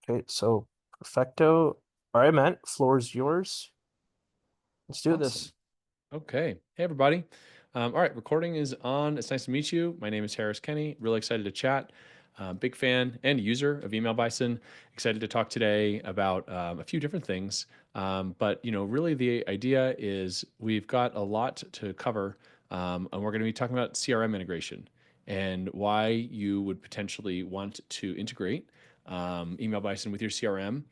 Okay, so perfecto. All right, man. Floor is yours. Let's do this. Awesome. Okay. Hey, everybody. All right, recording is on. It's nice to meet you. My name is Harris Kenny. Really excited to chat. Big fan and user of Email Bison. Excited to talk today about a few different things. But really, the idea is we've got a lot to cover, and we're going to be talking about CRM integration and why you would potentially want to integrate Email Bison with your CRM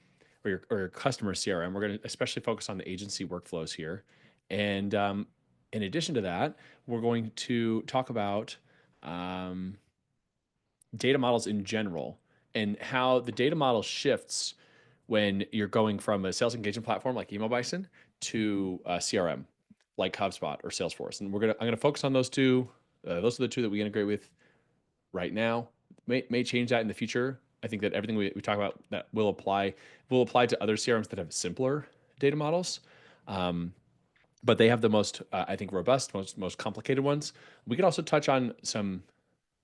or your customer CRM. We're going to especially focus on the agency workflows here. And in addition to that, we're going to talk about um, data models in general and how the data model shifts when you're going from a sales engagement platform like Email Bison to a CRM like HubSpot or Salesforce. And I'm gonna focus on those two. Those are the two that we integrate with right now. May change that in the future. I think that everything we talk about that will apply to other CRMs that have simpler data models. Um, but they have the most, I think, robust, most complicated ones. We could also touch on some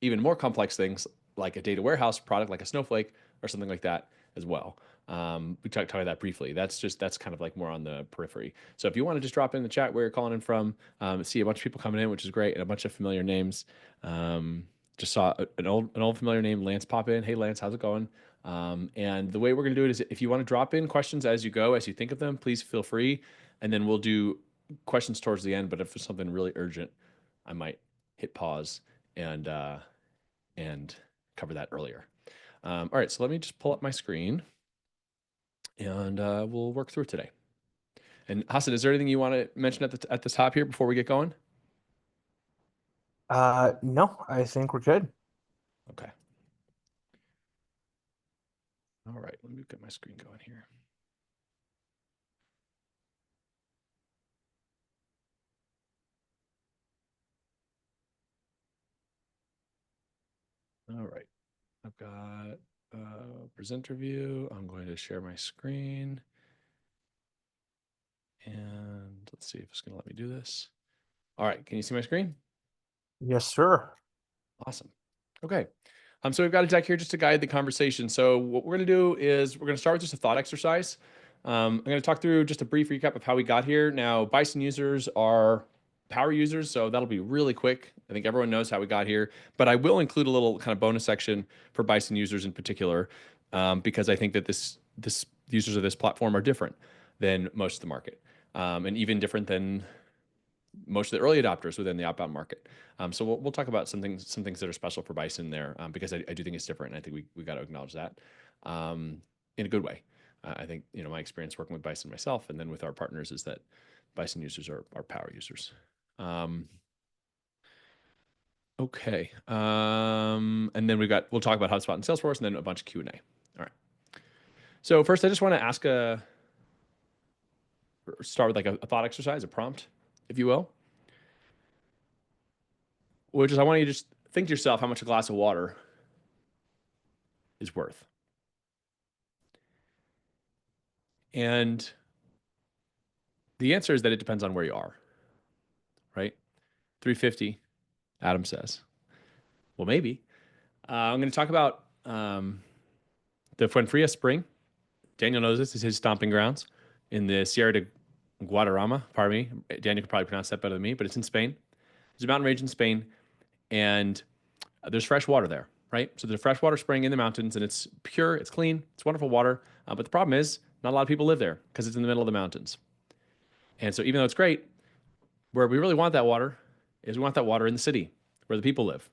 even more complex things like a data warehouse product, like a Snowflake or something like that as well. We talked about that briefly. That's kind of like more on the periphery. So if you want to just drop in the chat where you're calling in from, see a bunch of people coming in, which is great, and a bunch of familiar names. Just saw an old familiar name, Lance, pop in. Hey, Lance, how's it going? And the way we're going to do it is if you want to drop in questions as you go, as you think of them, please feel free. And then we'll do questions towards the end. But if it's something really urgent, I might hit pause and cover that earlier. All right, so let me just pull up my screen and we'll work through it today. And Hassan, is there anything you want to mention at the top here before we get going? No, I think we're good. Okay. All right, let me get my screen going here. All right, I've got presenter view. I'm going to share my screen. And let's see if it's going to let me do this. All right, can you see my screen? Yes, sir. Awesome. Okay. So we've got a deck here just to guide the conversation. So what we're going to do is we're going to start with just a thought exercise. I'm going to talk through just a brief recap of how we got here. Now, Bison users are power users, so that'll be really quick. I think everyone knows how we got here, but I will include a little kind of bonus section for Bison users in particular, because I think that this users of this platform are different than most of the market, and even different than most of the early adopters within the outbound market. So we'll talk about some things that are special for Bison there, because I do think it's different. And I think we got to acknowledge that in a good way. I think my experience working with Bison myself and then with our partners is that Bison users are power users. Okay, and then we'll talk about HubSpot and Salesforce, and then a bunch of Q&A. All right. So first, I just want to start with like a thought exercise, a prompt, if you will, which is I want you to just think to yourself how much a glass of water is worth. And the answer is that it depends on where you are, right? 350, Adam says. Well, maybe. I'm going to talk about the Fuenfría Spring. Daniel knows this is his stomping grounds in the Sierra de Guadarrama. Pardon me. Daniel could probably pronounce that better than me, but it's in Spain. There's a mountain range in Spain, and there's fresh water there, right? So there's a freshwater spring in the mountains, and it's pure, it's clean, it's wonderful water. But the problem is, not a lot of people live there because it's in the middle of the mountains. And so even though it's great, where we really want that water is we want that water in the city where the people live.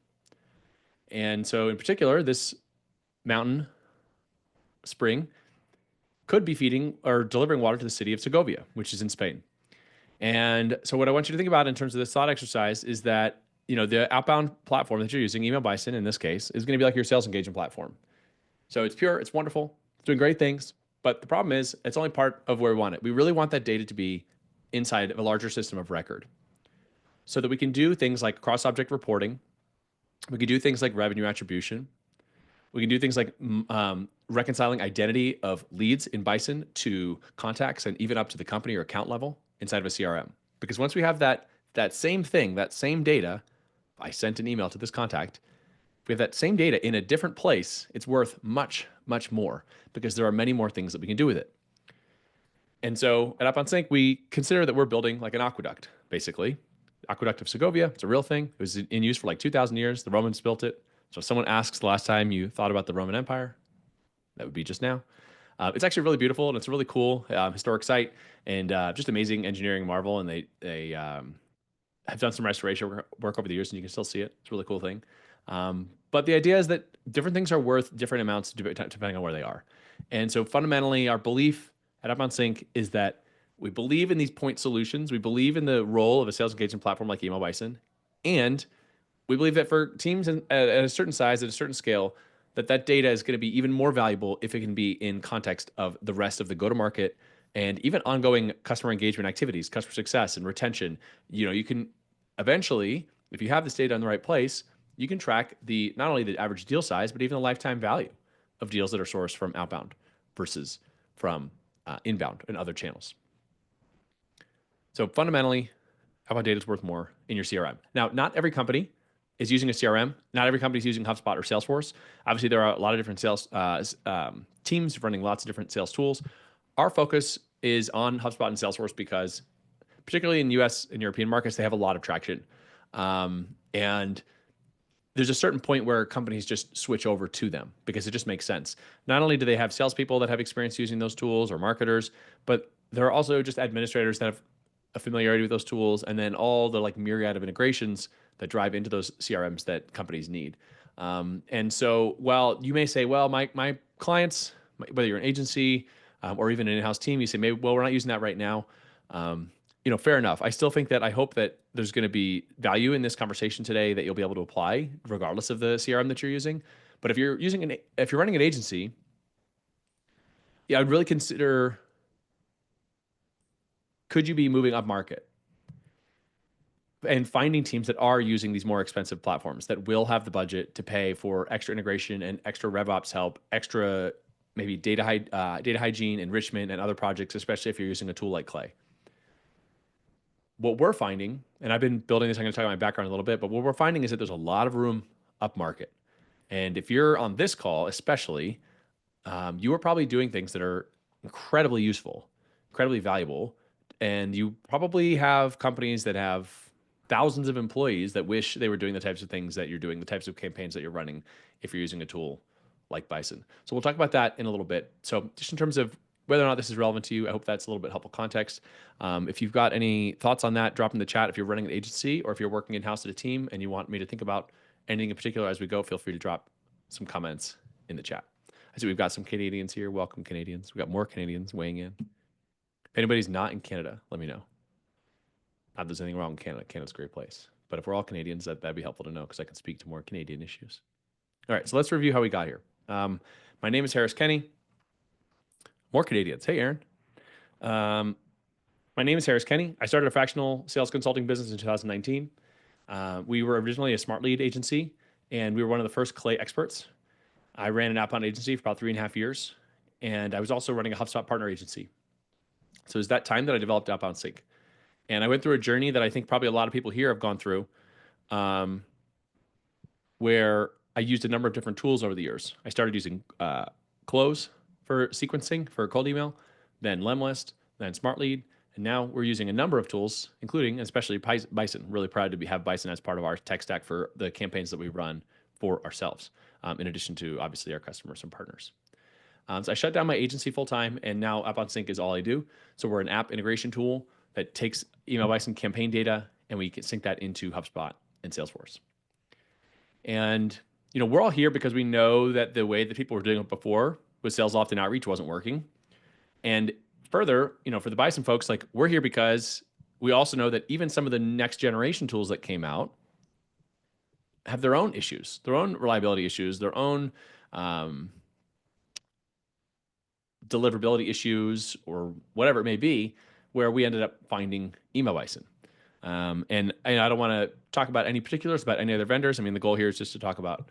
And so in particular, this mountain spring could be feeding or delivering water to the city of Segovia, which is in Spain. And so what I want you to think about in terms of this thought exercise is that, the outbound platform that you're using, Email Bison in this case, is going to be like your sales engagement platform. So it's pure, it's wonderful, it's doing great things. But the problem is it's only part of where we want it. We really want that data to be inside of a larger system of record so that we can do things like cross-object reporting. We can do things like revenue attribution. We can do things like reconciling identity of leads in Bison to contacts and even up to the company or account level inside of a CRM. Because once we have that same thing, that same data, I sent an email to this contact, we have that same data in a different place, it's worth much, much more because there are many more things that we can do with it. And so at OutboundSync, we consider that we're building like an aqueduct, basically. Aqueduct of Segovia, it's a real thing. It was in use for like 2,000 years. The Romans built it. So if someone asks the last time you thought about the Roman Empire, that would be just now. It's actually really beautiful and it's a really cool historic site and just amazing engineering marvel. And they have done some restoration work over the years and you can still see it. It's a really cool thing. But the idea is that different things are worth different amounts depending on where they are. And so fundamentally, our belief at OutboundSync is that we believe in these point solutions. We believe in the role of a sales engagement platform like Email Bison. And we believe that for teams at a certain size, at a certain scale, that data is going to be even more valuable if it can be in context of the rest of the go-to-market and even ongoing customer engagement activities, customer success and retention. You can eventually, if you have this data in the right place, you can track not only the average deal size, but even the lifetime value of deals that are sourced from outbound versus from inbound and other channels. So fundamentally, outbound data is worth more in your CRM. Now, not every company is using a CRM. Not every company is using HubSpot or Salesforce. Obviously, there are a lot of different sales teams running lots of different sales tools. Our focus is on HubSpot and Salesforce because, particularly in US and European markets, they have a lot of traction. And there's a certain point where companies just switch over to them because it just makes sense. Not only do they have salespeople that have experience using those tools or marketers, but there are also just administrators that have a familiarity with those tools and then all the like myriad of integrations that drive into those CRMs that companies need. And so while you may say, well, my clients, whether you're an agency or even an in-house team, you say, maybe, well, we're not using that right now. Fair enough. I still think that I hope that there's going to be value in this conversation today that you'll be able to apply regardless of the CRM that you're using. But if you're running an agency, yeah, I'd really consider, could you be moving up market and finding teams that are using these more expensive platforms that will have the budget to pay for extra integration and extra RevOps help, extra maybe data hygiene, enrichment, and other projects, especially if you're using a tool like Clay. What we're finding, and I've been building this, I'm going to talk about my background a little bit, but what we're finding is that there's a lot of room up market. And if you're on this call, especially, you are probably doing things that are incredibly useful, incredibly valuable. And you probably have companies that have thousands of employees that wish they were doing the types of things that you're doing, the types of campaigns that you're running if you're using a tool like Bison. So we'll talk about that in a little bit. So just in terms of whether or not this is relevant to you, I hope that's a little bit helpful context. If you've got any thoughts on that, drop in the chat. If you're running an agency or if you're working in-house at a team and you want me to think about anything in particular as we go, feel free to drop some comments in the chat. I see we've got some Canadians here. Welcome, Canadians. We've got more Canadians weighing in. If anybody's not in Canada, let me know. Not that there's anything wrong with Canada. Canada's a great place. But if we're all Canadians, that'd be helpful to know because I can speak to more Canadian issues. All right, so let's review how we got here. My name is Harris Kenny. More Canadians. Hey, Aaron. My name is Harris Kenny. I started a fractional sales consulting business in 2019. We were originally a smart lead agency, and we were one of the first Clay experts. I ran an outbound agency for about 3.5 years, and I was also running a HubSpot partner agency. So it was that time that I developed OutboundSync. And I went through a journey that I think probably a lot of people here have gone through, where I used a number of different tools over the years. I started using Close for sequencing for cold email, then Lemlist, then SmartLead, and now we're using a number of tools, including especially Bison. Really proud to have Bison as part of our tech stack for the campaigns that we run for ourselves, in addition to obviously our customers and partners. So I shut down my agency full time, and now OutboundSync is all I do. So we're an app integration tool that takes Email Bison campaign data, and we can sync that into HubSpot and Salesforce. And we're all here because we know that the way that people were doing it before with sales loft and outreach wasn't working. And further, for the Bison folks, like we're here because we also know that even some of the next generation tools that came out have their own issues, their own reliability issues, their own deliverability issues, or whatever it may be, where we ended up finding Email Bison. And I don't want to talk about any particulars about any other vendors. I mean, the goal here is just to talk about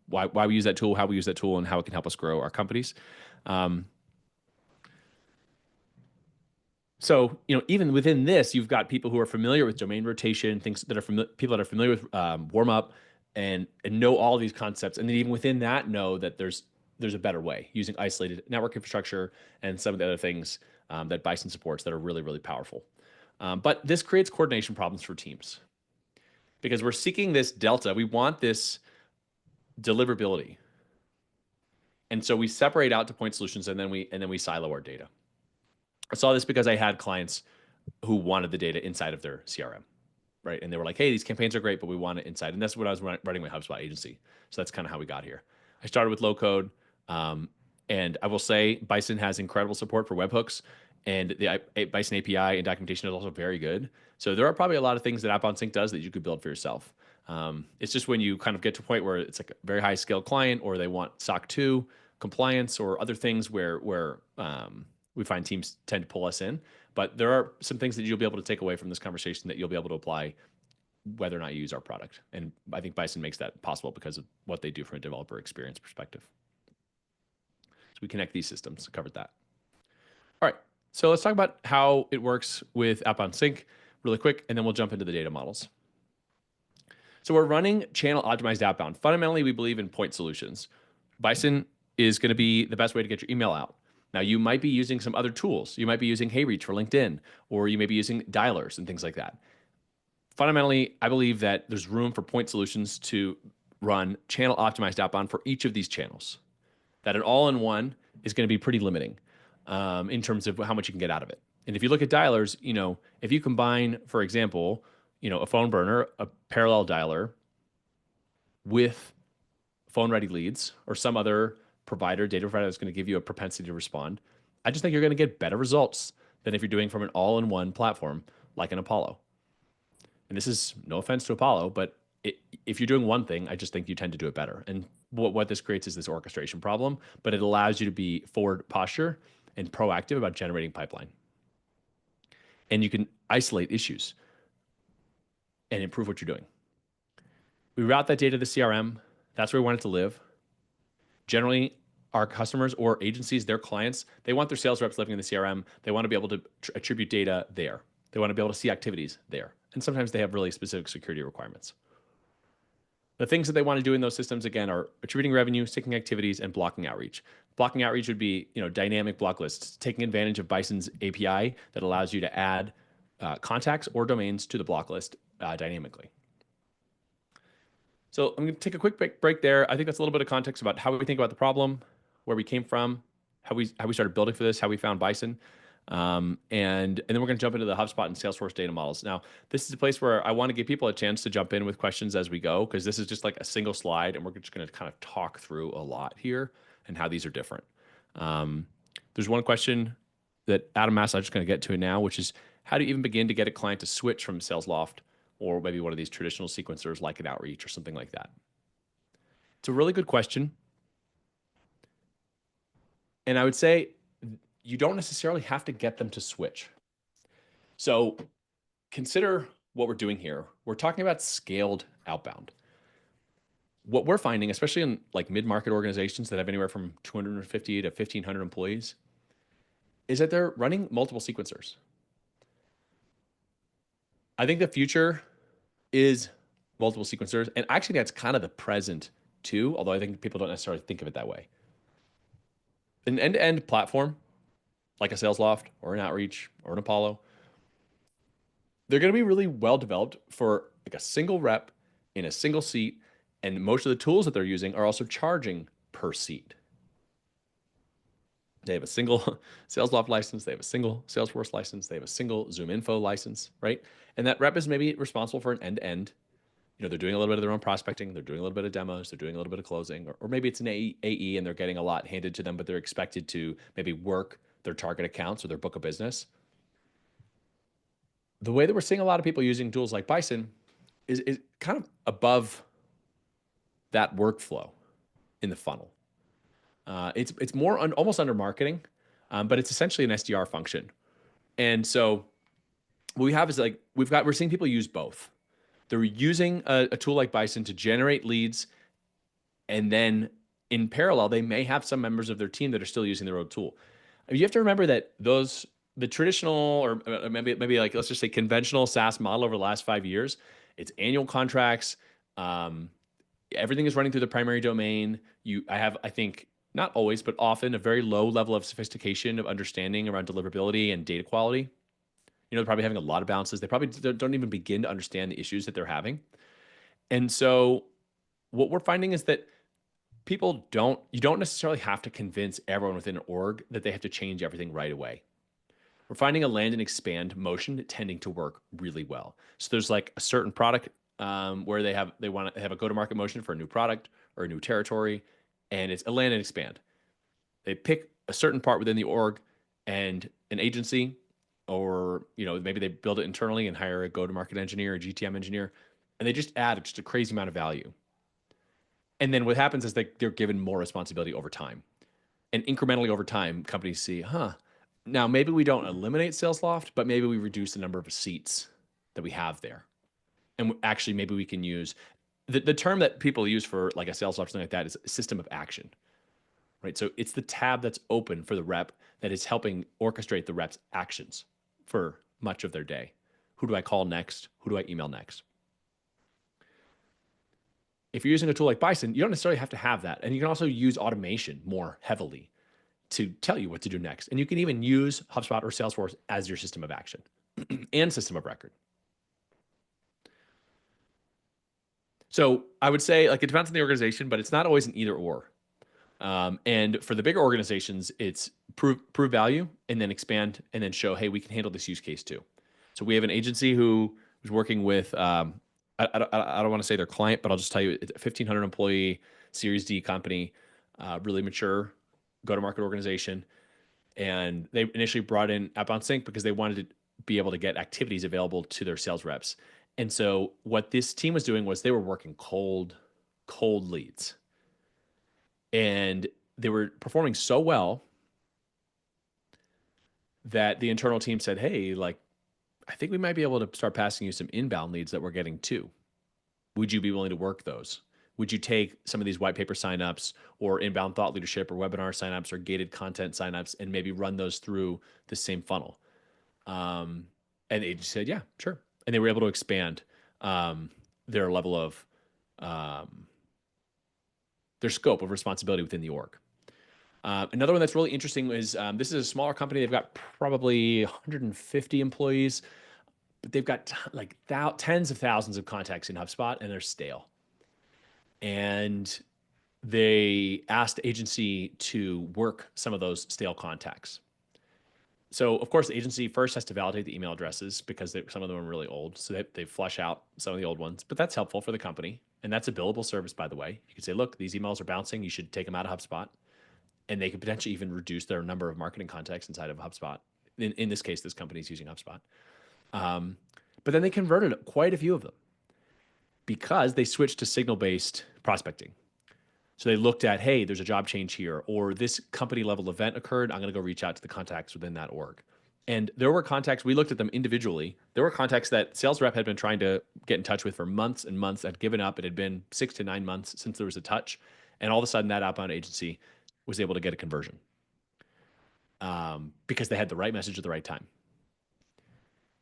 why we use that tool, how we use that tool, and how it can help us grow our companies. So, even within this, you've got people who are familiar with domain rotation, things that are people that are familiar with warm up, and know all these concepts. And then even within that, know that there's a better way using isolated network infrastructure and some of the other things that Bison supports that are really, really powerful. But this creates coordination problems for teams because we're seeking this delta. We want this deliverability. And so we separate out to point solutions and then we silo our data. I saw this because I had clients who wanted the data inside of their CRM, right? And they were like, hey, these campaigns are great, but we want it inside. And that's what I was running my HubSpot agency. So that's kind of how we got here. I started with low code. And I will say Bison has incredible support for webhooks, and the Bison API and documentation is also very good. So there are probably a lot of things that OutboundSync does that you could build for yourself. It's just when you kind of get to a point where it's like a very high scale client, or they want SOC 2 compliance or other things where we find teams tend to pull us in. But there are some things that you'll be able to take away from this conversation that you'll be able to apply whether or not you use our product. And I think Bison makes that possible because of what they do from a developer experience perspective. So we connect these systems, covered that. All right, so let's talk about how it works with OutboundSync really quick, and then we'll jump into the data models. So we're running channel optimized outbound. Fundamentally, we believe in point solutions. Bison is going to be the best way to get your email out. Now, you might be using some other tools. You might be using HeyReach for LinkedIn, or you may be using dialers and things like that. Fundamentally, I believe that there's room for point solutions to run channel optimized outbound for each of these channels. That an all-in-one is going to be pretty limiting in terms of how much you can get out of it. And if you look at dialers, if you combine, for example, a phone burner, a parallel dialer with phone-ready leads or some other data provider that's going to give you a propensity to respond, I just think you're going to get better results than if you're doing from an all-in-one platform like an Apollo. And this is no offense to Apollo, but if you're doing one thing, I just think you tend to do it better. And what this creates is this orchestration problem, but it allows you to be forward posture and proactive about generating pipeline. And you can isolate issues and improve what you're doing. We route that data to the CRM. That's where we want it to live. Generally, our customers or agencies, their clients, they want their sales reps living in the CRM. They want to be able to attribute data there. They want to be able to see activities there. And sometimes they have really specific security requirements. The things that they want to do in those systems, again, are attributing revenue, syncing activities, and blocking outreach. Blocking outreach would be, dynamic block lists, taking advantage of Bison's API that allows you to add contacts or domains to the block list dynamically. So I'm going to take a quick break there. I think that's a little bit of context about how we think about the problem, where we came from, how we started building for this, how we found Bison. And then we're going to jump into the HubSpot and Salesforce data models. Now, this is a place where I want to give people a chance to jump in with questions as we go, because this is just like a single slide, and we're just going to kind of talk through a lot here and how these are different. There's one question that Adam asked, I'm just going to get to it now, which is how do you even begin to get a client to switch from SalesLoft or maybe one of these traditional sequencers like an Outreach or something like that? It's a really good question. And I would say you don't necessarily have to get them to switch. So consider what we're doing here. We're talking about scaled outbound. What we're finding, especially in like mid-market organizations that have anywhere from 250 to 1,500 employees, is that they're running multiple sequencers. I think the future is multiple sequencers. And actually that's kind of the present too, although I think people don't necessarily think of it that way. An end-to-end platform, like a SalesLoft or an Outreach or an Apollo, they're going to be really well developed for like a single rep in a single seat. And most of the tools that they're using are also charging per seat. They have a single SalesLoft license. They have a single Salesforce license. They have a single ZoomInfo license, right? And that rep is maybe responsible for an end-to-end. They're doing a little bit of their own prospecting. They're doing a little bit of demos. They're doing a little bit of closing, or maybe it's an AE and they're getting a lot handed to them, but they're expected to maybe work their target accounts or their book of business. The way that we're seeing a lot of people using tools like Bison is kind of above that workflow in the funnel. It's more almost under marketing, but it's essentially an SDR function. And so what we have is like, we're seeing people use both. They're using a tool like Bison to generate leads. And then in parallel, they may have some members of their team that are still using their own tool. You have to remember that the traditional, or maybe like, let's just say conventional SaaS model over the last 5 years, it's annual contracts. everything is running through the primary domain. I have, I think, not always, but often a very low level of sophistication of understanding around deliverability and data quality. They're probably having a lot of bounces. They probably don't even begin to understand the issues that they're having. And so what we're finding is that you don't necessarily have to convince everyone within an org that they have to change everything right away. We're finding a land and expand motion tending to work really well. So there's like a certain product where they want to have a go-to-market motion for a new product or a new territory, and it's a land and expand. They pick a certain part within the org and an agency, or maybe they build it internally and hire a go-to-market engineer, a GTM engineer, and they just add just a crazy amount of value. And then what happens is they're given more responsibility over time. And incrementally over time, companies see, now maybe we don't eliminate SalesLoft, but maybe we reduce the number of seats that we have there. And actually, maybe we can use the term that people use for like a SalesLoft or something like that is a system of action, right? So it's the tab that's open for the rep that is helping orchestrate the rep's actions for much of their day. Who do I call next? Who do I email next? If you're using a tool like Bison, you don't necessarily have to have that. And you can also use automation more heavily to tell you what to do next. And you can even use HubSpot or Salesforce as your system of action and system of record. So I would say like it depends on the organization, but it's not always an either or. And for the bigger organizations, it's prove value and then expand and then show, hey, we can handle this use case too. So we have an agency who was working with, I don't want to say their client, but I'll just tell you, it's a 1,500 employee Series D company, really mature go-to-market organization. And they initially brought in OutboundSync because they wanted to be able to get activities available to their sales reps. And so what this team was doing was they were working cold leads. And they were performing so well that the internal team said, hey, like, I think we might be able to start passing you some inbound leads that we're getting too. Would you be willing to work those? Would you take some of these white paper signups or inbound thought leadership or webinar signups or gated content signups and maybe run those through the same funnel? And they just said, yeah, sure. And they were able to expand their level of their scope of responsibility within the org. Another one that's really interesting is this is a smaller company. They've got probably 150 employees, but they've got tens of thousands of contacts in HubSpot, and they're stale. And they asked the agency to work some of those stale contacts. So, of course, the agency first has to validate the email addresses because some of them are really old. So they flush out some of the old ones, but that's helpful for the company. And that's a billable service, by the way. You could say, look, these emails are bouncing. You should take them out of HubSpot. And they could potentially even reduce their number of marketing contacts inside of HubSpot. In this case, this company is using HubSpot. But then they converted quite a few of them because they switched to signal-based prospecting. So they looked at, hey, there's a job change here, or this company level event occurred. I'm going to go reach out to the contacts within that org. And there were contacts, we looked at them individually. There were contacts that sales rep had been trying to get in touch with for months and months, had given up. It had been 6 to 9 months since there was a touch. And all of a sudden that outbound agency was able to get a conversion because they had the right message at the right time.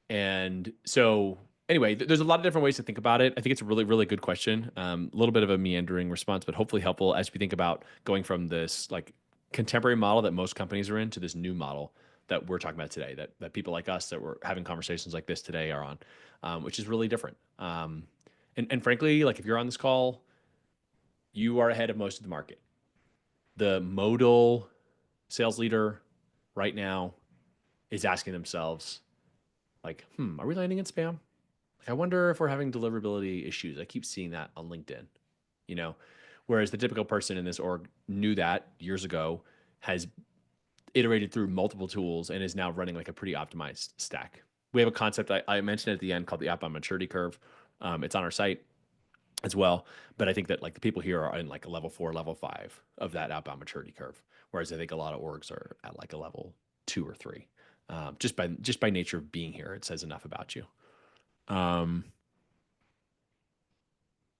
And so anyway, there's a lot of different ways to think about it. I think it's a really, really good question. A little bit of a meandering response, but hopefully helpful as we think about going from this like contemporary model that most companies are in to this new model that we're talking about today, that people like us that we're having conversations like this today are on, which is really different. And frankly, like if you're on this call, you are ahead of most of the market. The modal sales leader right now is asking themselves, like, are we landing in spam? Like, I wonder if we're having deliverability issues. I keep seeing that on LinkedIn, whereas the typical person in this org knew that years ago, has iterated through multiple tools and is now running like a pretty optimized stack. We have a concept I mentioned at the end called the outbound maturity curve. It's on our site as well. But I think that like the people here are in like a level 4, level 5 of that outbound maturity curve. Whereas I think a lot of orgs are at like a level 2 or 3. Just by nature of being here, it says enough about you. All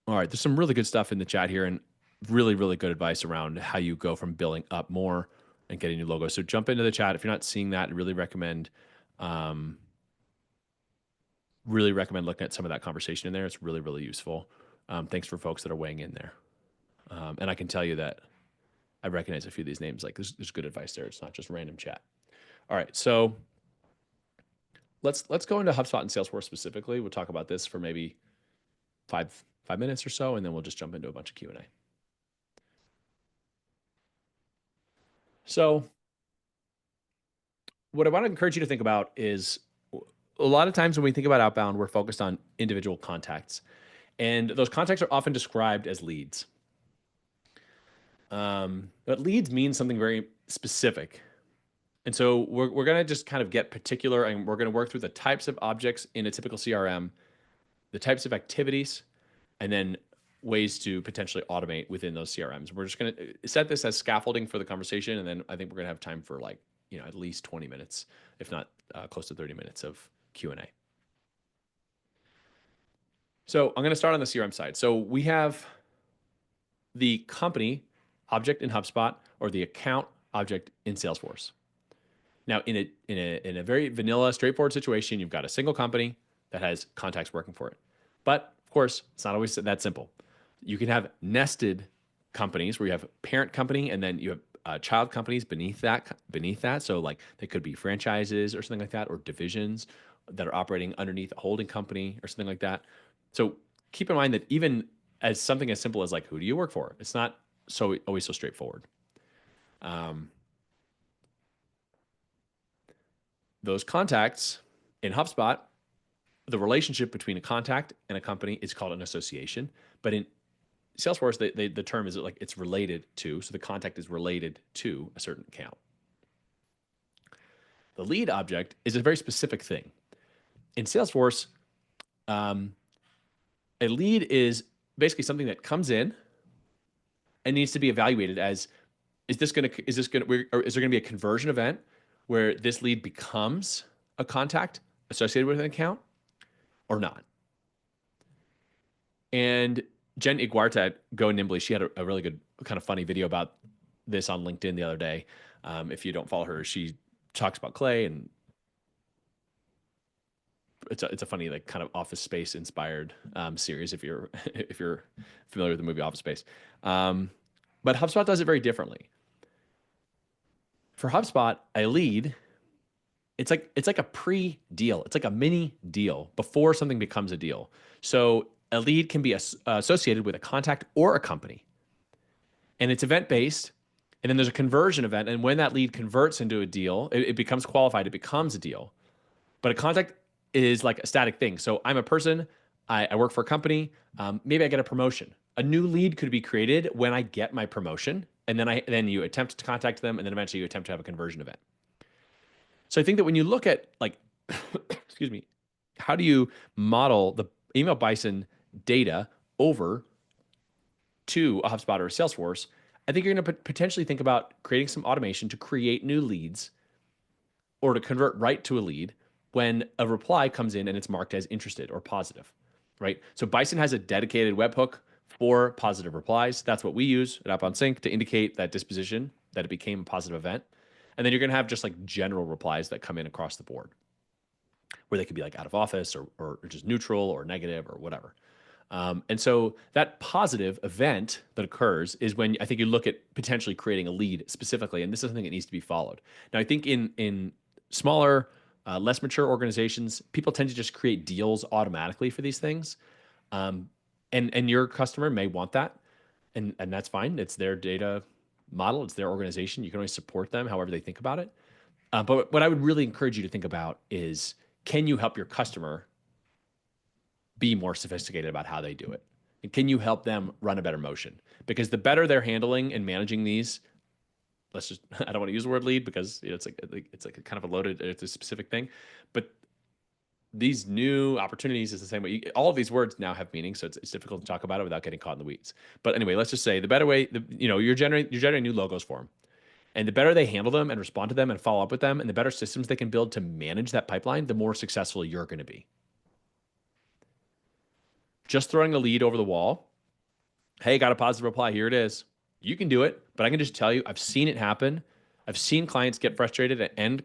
right, there's some really good stuff in the chat here and really, really good advice around how you go from building up more and getting new logos. So jump into the chat. If you're not seeing that, I really recommend looking at some of that conversation in there. It's really, really useful. Thanks for folks that are weighing in there. And I can tell you that I recognize a few of these names. Like there's good advice there. It's not just random chat. All right, so let's go into HubSpot and Salesforce specifically. We'll talk about this for maybe five minutes or so, and then we'll just jump into a bunch of Q&A. So what I want to encourage you to think about is a lot of times when we think about outbound, we're focused on individual contacts, and those contacts are often described as leads. But leads mean something very specific. And so we're going to just kind of get particular, and we're going to work through the types of objects in a typical CRM, the types of activities, and then ways to potentially automate within those CRMs. We're just going to set this as scaffolding for the conversation, and then I think we're going to have time for like, at least 20 minutes, if not close to 30 minutes of Q&A. So I'm going to start on the CRM side. So we have the company object in HubSpot or the account object in Salesforce. Now, in a very vanilla, straightforward situation, you've got a single company that has contacts working for it. But of course, it's not always that simple. You can have nested companies where you have a parent company and then you have child companies beneath that. So like they could be franchises or something like that, or divisions that are operating underneath a holding company or something like that. So keep in mind that even as something as simple as like, who do you work for? It's not always so straightforward. Those contacts in HubSpot, the relationship between a contact and a company is called an association. But in Salesforce, the term is like it's related to, so the contact is related to a certain account. The lead object is a very specific thing. In Salesforce, a lead is basically something that comes in and needs to be evaluated as, is there going to be a conversion event where this lead becomes a contact associated with an account or not? And Jen Iguarta at Go Nimbly, she had a really good kind of funny video about this on LinkedIn the other day. If you don't follow her, she talks about Clay, and it's a funny, like, kind of Office Space inspired series if you're familiar with the movie Office Space. But HubSpot does it very differently. For HubSpot, a lead, it's like a pre-deal. It's like a mini deal before something becomes a deal. So a lead can be associated with a contact or a company, and it's event-based. And then there's a conversion event, and when that lead converts into a deal, it becomes qualified. It becomes a deal. But a contact is like a static thing. So I'm a person. I work for a company. Maybe I get a promotion. A new lead could be created when I get my promotion, and then you attempt to contact them, and then eventually you attempt to have a conversion event. So I think that when you look at, like, excuse me, how do you model the email bison data over to a HubSpot or a Salesforce, I think you're going to potentially think about creating some automation to create new leads or to convert right to a lead when a reply comes in and it's marked as interested or positive, right? So Bison has a dedicated webhook for positive replies. That's what we use at OutboundSync to indicate that disposition, that it became a positive event. And then you're going to have just like general replies that come in across the board, where they could be like out of office or just neutral or negative or whatever. And so that positive event that occurs is when I think you look at potentially creating a lead specifically, and this is something that needs to be followed. Now, I think in smaller, less mature organizations, people tend to just create deals automatically for these things. And your customer may want that, and that's fine. It's their data model. It's their organization. You can always support them however they think about it. But what I would really encourage you to think about is, can you help your customer be more sophisticated about how they do it? And can you help them run a better motion? Because the better they're handling and managing these, I don't want to use the word lead because it's like a kind of a loaded, it's a specific thing, but these new opportunities is the same way. All of these words now have meaning, so it's difficult to talk about it without getting caught in the weeds. But anyway, let's just say the better way, you're generating new logos for them. And the better they handle them and respond to them and follow up with them, and the better systems they can build to manage that pipeline, the more successful you're going to be. Just throwing a lead over the wall, hey, got a positive reply, here it is. You can do it, but I can just tell you, I've seen it happen. I've seen clients get frustrated, and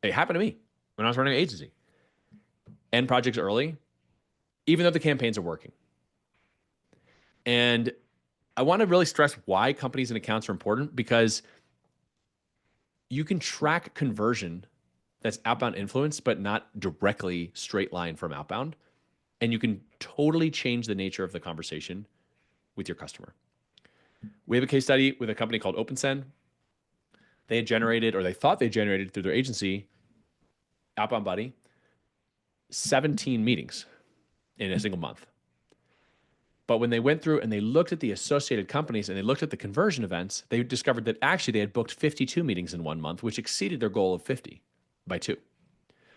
it happened to me when I was running an agency. End projects early, even though the campaigns are working. And I want to really stress why companies and accounts are important, because you can track conversion that's outbound influence, but not directly straight line from outbound. And you can totally change the nature of the conversation with your customer. We have a case study with a company called OpenSend. They had generated, or they thought they generated through their agency, Outbound Buddy, 17 meetings in a single month. But when they went through and they looked at the associated companies and they looked at the conversion events, they discovered that actually they had booked 52 meetings in 1 month, which exceeded their goal of 50 by 2.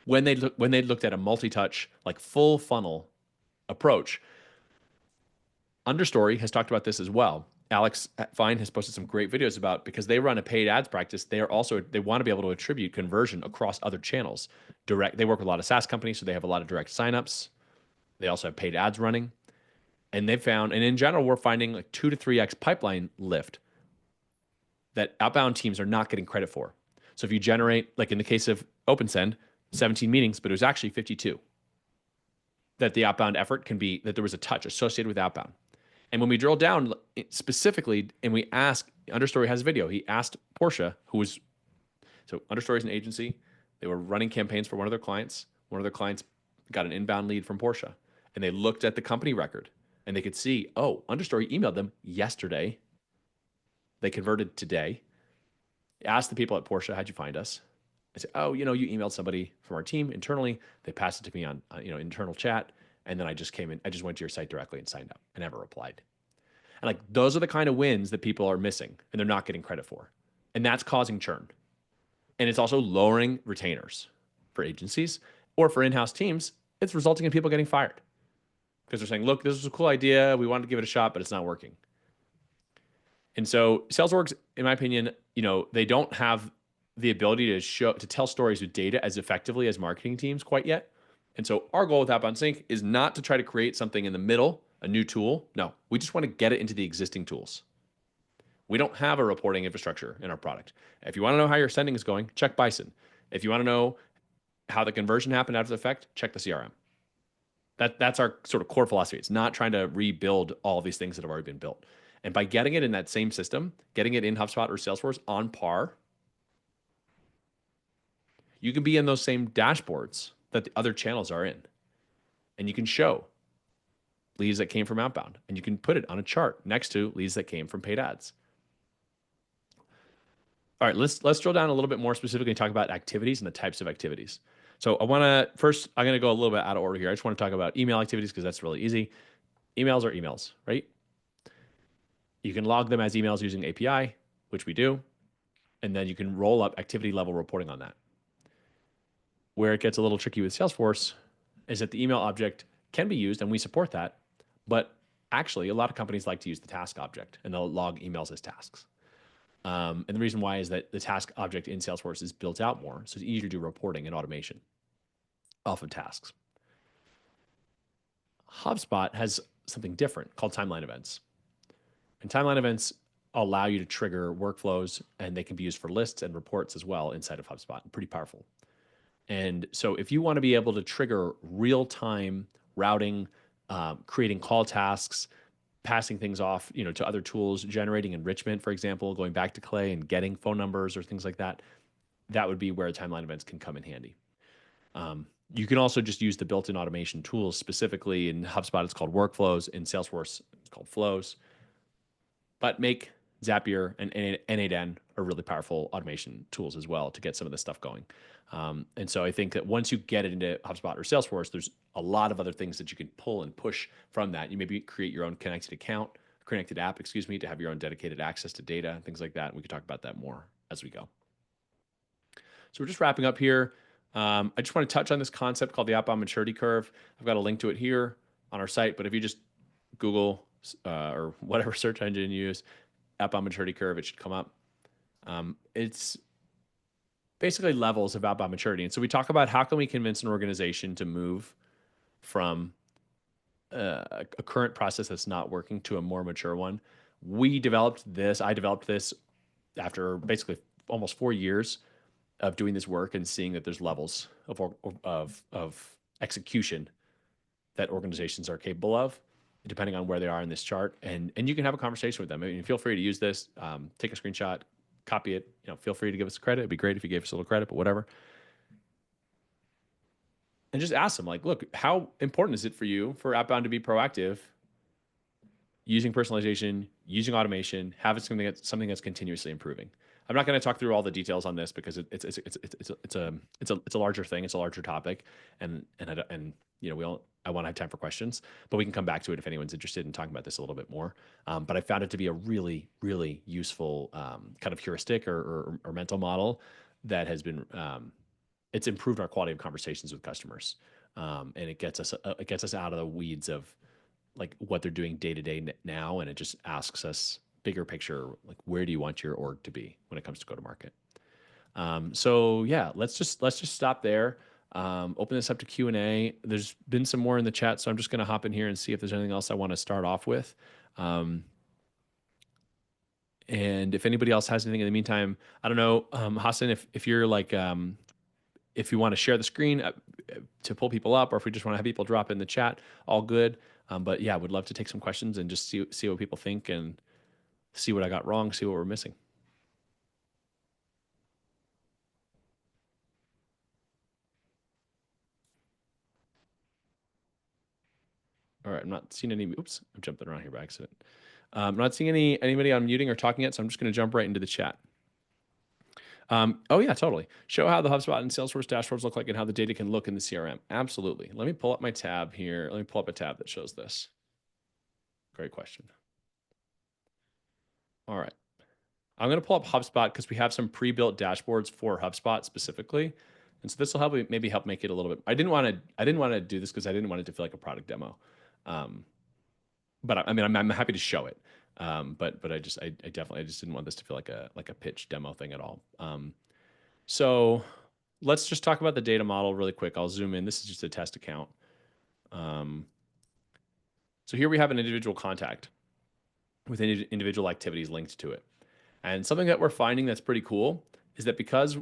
When they looked at a multi-touch, like full funnel approach, Understory has talked about this as well. Alex Fine has posted some great videos about, because they run a paid ads practice. They want to be able to attribute conversion across other channels. They work with a lot of SaaS companies, so they have a lot of direct signups. They also have paid ads running. And they've found, and in general, we're finding like 2 to 3x pipeline lift that outbound teams are not getting credit for. So if you generate, like in the case of OpenSend, 17 meetings, but it was actually 52, that the outbound effort can be, that there was a touch associated with outbound. And when we drill down specifically and we ask, Understory has a video, he asked Portia, so Understory is an agency. They were running campaigns for one of their clients. One of their clients got an inbound lead from Portia, and they looked at the company record and they could see, oh, Understory emailed them yesterday. They converted today. Asked the people at Portia, how'd you find us? I said, oh, you emailed somebody from our team internally. They passed it to me on, internal chat. And then I just went to your site directly and signed up. I never replied. And like, those are the kind of wins that people are missing and they're not getting credit for. And that's causing churn. And it's also lowering retainers for agencies or for in-house teams. It's resulting in people getting fired because they're saying, look, this was a cool idea. We wanted to give it a shot, but it's not working. And so sales orgs, in my opinion, they don't have the ability to tell stories with data as effectively as marketing teams quite yet. And so our goal with OutboundSync is not to try to create something in the middle, a new tool. No, we just want to get it into the existing tools. We don't have a reporting infrastructure in our product. If you want to know how your sending is going, check Bison. If you want to know how the conversion happened after the effect, check the CRM. That's our sort of core philosophy. It's not trying to rebuild all these things that have already been built. And by getting it in that same system, getting it in HubSpot or Salesforce on par, you can be in those same dashboards that the other channels are in. And you can show leads that came from outbound. And you can put it on a chart next to leads that came from paid ads. All right, let's drill down a little bit more specifically and talk about activities and the types of activities. So I'm going to go a little bit out of order here. I just want to talk about email activities because that's really easy. Emails are emails, right? You can log them as emails using API, which we do. And then you can roll up activity level reporting on that. Where it gets a little tricky with Salesforce is that the email object can be used, and we support that. But actually, a lot of companies like to use the task object, and they'll log emails as tasks. And the reason why is that the task object in Salesforce is built out more, so it's easier to do reporting and automation off of tasks. HubSpot has something different called timeline events. And timeline events allow you to trigger workflows, and they can be used for lists and reports as well inside of HubSpot. Pretty powerful. And so if you want to be able to trigger real-time routing, creating call tasks, passing things off, to other tools, generating enrichment, for example, going back to Clay and getting phone numbers or things like that, that would be where timeline events can come in handy. You can also just use the built-in automation tools. Specifically in HubSpot, it's called workflows. In Salesforce, it's called flows. But Make, Zapier, and N8N are really powerful automation tools as well to get some of this stuff going. And so I think that once you get it into HubSpot or Salesforce, there's a lot of other things that you can pull and push from that. You maybe create your own connected app, to have your own dedicated access to data and things like that. We could talk about that more as we go. So we're just wrapping up here. I just want to touch on this concept called the outbound maturity curve. I've got a link to it here on our site, but if you just Google or whatever search engine you use, outbound maturity curve, it should come up. It's basically levels of outbound maturity. And so we talk about how can we convince an organization to move from a current process that's not working to a more mature one. I developed this after basically almost 4 years of doing this work and seeing that there's levels of execution that organizations are capable of. depending on where they are in this chart. And you can have a conversation with them. I mean, feel free to use this, take a screenshot, copy it, feel free to give us credit. It'd be great if you gave us a little credit, but whatever. And just ask them, like, look, how important is it for you for outbound to be proactive, using personalization, using automation, having something that's continuously improving? I'm not going to talk through all the details on this because it's a larger thing. It's a larger topic, and I want to have time for questions, but we can come back to it if anyone's interested in talking about this a little bit more. But I found it to be a really, really useful kind of heuristic or mental model that has been it's improved our quality of conversations with customers, and it gets us out of the weeds of like what they're doing day to day now, and it just asks us bigger picture, like where do you want your org to be when it comes to go to market. So yeah, let's just stop there. Open this up to Q&A. There's been some more in the chat, so I'm just going to hop in here and see if there's anything else I want to start off with. And if anybody else has anything in the meantime, I don't know, Hassan, if you're like, if you want to share the screen to pull people up, or if we just want to have people drop in the chat, all good. But yeah, would love to take some questions and just see what people think and see what I got wrong, see what we're missing. All right, I'm not seeing any. Oops, I'm jumping around here by accident. I'm not seeing anybody unmuting or talking yet, so I'm just going to jump right into the chat. Oh yeah, totally. Show how the HubSpot and Salesforce dashboards look like and how the data can look in the CRM. Absolutely. Let me pull up my tab here. Let me pull up a tab that shows this. Great question. All right. I'm going to pull up HubSpot because we have some pre-built dashboards for HubSpot specifically. And so this will maybe help make it a little bit. I didn't want to do this because I didn't want it to feel like a product demo. But I mean, I'm happy to show it. But I definitely just didn't want this to feel like a pitch demo thing at all. So let's just talk about the data model really quick. I'll zoom in. This is just a test account. So here we have an individual contact with individual activities linked to it. And something that we're finding that's pretty cool is that because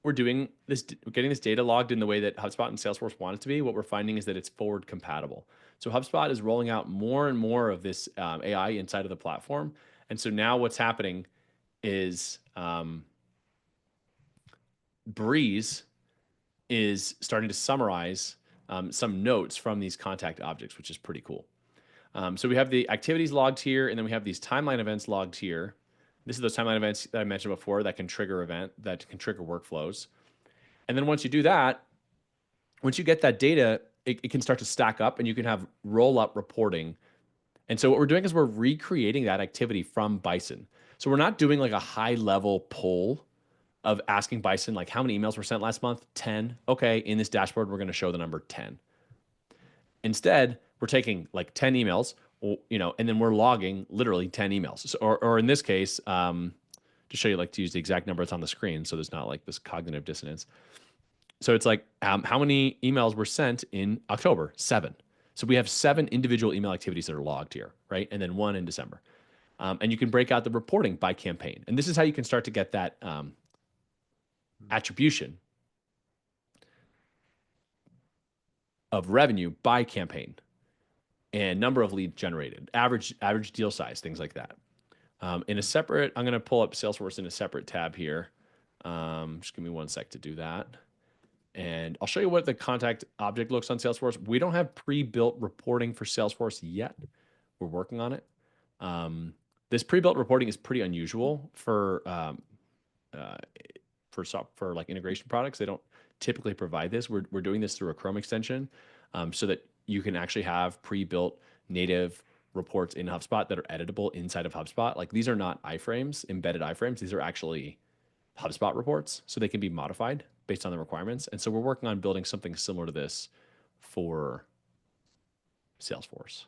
we're doing this, getting this data logged in the way that HubSpot and Salesforce want it to be, what we're finding is that it's forward compatible. So HubSpot is rolling out more and more of this AI inside of the platform. And so now what's happening is Breeze is starting to summarize some notes from these contact objects, which is pretty cool. So we have the activities logged here, and then we have these timeline events logged here. This is those timeline events that I mentioned before that can trigger workflows. And then once you do that, once you get that data, it can start to stack up and you can have roll-up reporting. And so what we're doing is we're recreating that activity from Bison. So we're not doing like a high-level pull of asking Bison, like how many emails were sent last month? 10. Okay, in this dashboard, we're going to show the number 10. Instead, we're taking like 10 emails, and then we're logging literally 10 emails. So, or in this case, to show you like to use the exact number that's on the screen, so there's not like this cognitive dissonance. So it's like how many emails were sent in October? 7. So we have 7 individual email activities that are logged here, right? And then 1 in December. And you can break out the reporting by campaign. And this is how you can start to get that attribution of revenue by campaign and number of leads generated, average deal size, things like that. In a separate, I'm going to pull up Salesforce in a separate tab here. Just give me 1 sec to do that. And I'll show you what the contact object looks on Salesforce. We don't have pre-built reporting for Salesforce yet. We're working on it. This pre-built reporting is pretty unusual for like integration products. They don't typically provide this. We're doing this through a Chrome extension, so that you can actually have pre-built native reports in HubSpot that are editable inside of HubSpot. Like these are not iframes, embedded iframes. These are actually HubSpot reports, so they can be modified based on the requirements. And so we're working on building something similar to this for Salesforce.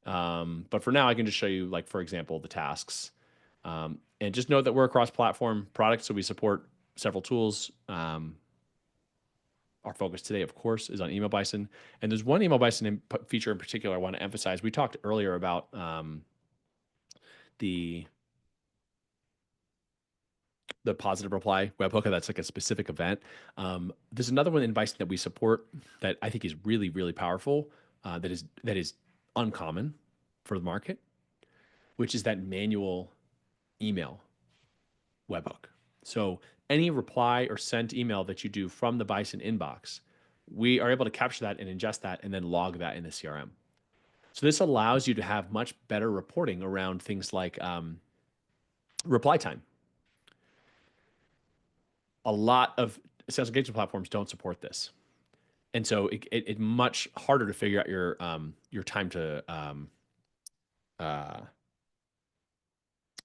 But for now, I can just show you, like, for example, the tasks. And just note that we're a cross-platform product, so we support several tools. Our focus today, of course, is on Email Bison. And there's one Email Bison feature in particular I want to emphasize. We talked earlier about the positive reply webhook, that's like a specific event. There's another one in Bison that we support that I think is really, really powerful. That is uncommon for the market, which is that manual email webhook. So any reply or sent email that you do from the Bison inbox, we are able to capture that and ingest that and then log that in the CRM. So this allows you to have much better reporting around things like reply time. A lot of sales engagement platforms don't support this. And so it's much harder to figure out your time to